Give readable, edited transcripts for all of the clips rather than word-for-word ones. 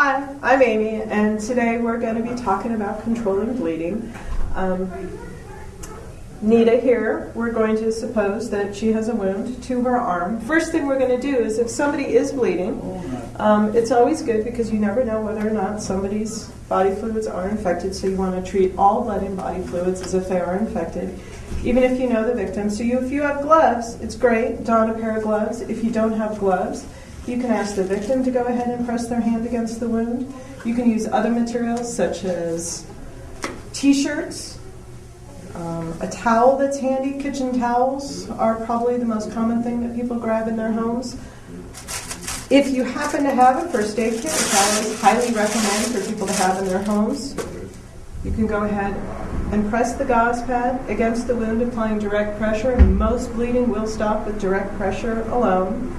Hi, I'm Amy, and today we're going to be talking about controlling bleeding. Nita here, we're going to suppose that she has a wound to her arm. First thing we're going to do is if somebody is bleeding, it's always good because you never know whether or not somebody's body fluids are infected, so you want to treat all blood and body fluids as if they are infected, even if you know the victim. So if you have gloves, it's great, don a pair of gloves. If you don't have gloves, you can ask the victim to go ahead and press their hand against the wound. You can use other materials such as t-shirts, a towel that's handy. Kitchen towels are probably the most common thing that people grab in their homes. If you happen to have a first aid kit, which I always highly recommend for people to have in their homes, you can go ahead and press the gauze pad against the wound, applying direct pressure, and most bleeding will stop with direct pressure alone.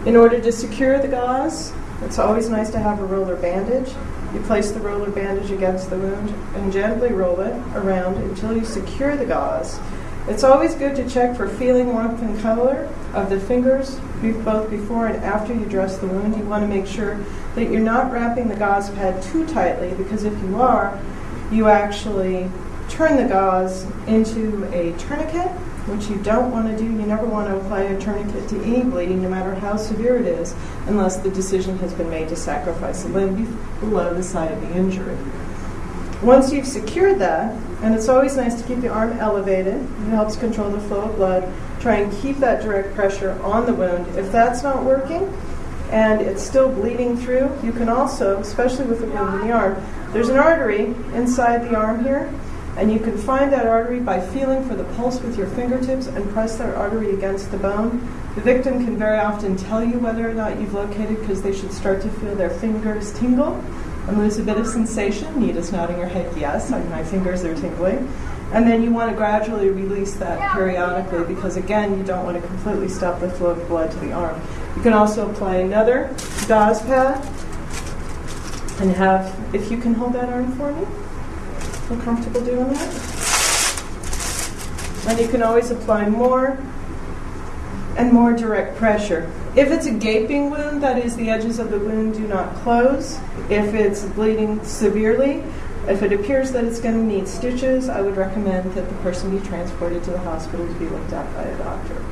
In order to secure the gauze, it's always nice to have a roller bandage. You place the roller bandage against the wound and gently roll it around until you secure the gauze. It's always good to check for feeling, warmth, and color of the fingers, both before and after you dress the wound. You want to make sure that you're not wrapping the gauze pad too tightly, because if you are, you actually turn the gauze into a tourniquet, which you don't want to do. You never want to apply a tourniquet to any bleeding, no matter how severe it is, unless the decision has been made to sacrifice a limb below the site of the injury. Once you've secured that, and it's always nice to keep the arm elevated, it helps control the flow of blood, try and keep that direct pressure on the wound. If that's not working and it's still bleeding through, you can also, especially with the wound in the arm, there's an artery inside the arm here, and you can find that artery by feeling for the pulse with your fingertips and press that artery against the bone. The victim can very often tell you whether or not you've located, because they should start to feel their fingers tingle and lose a bit of sensation. Nita's nodding her head yes, my fingers are tingling. And then you want to gradually release that periodically, because again, you don't want to completely stop the flow of blood to the arm. You can also apply another gauze pad and have, if you can hold that arm for me. Feel comfortable doing that? And you can always apply more and more direct pressure. If it's a gaping wound, that is, the edges of the wound do not close. If it's bleeding severely, if it appears that it's going to need stitches, I would recommend that the person be transported to the hospital to be looked at by a doctor.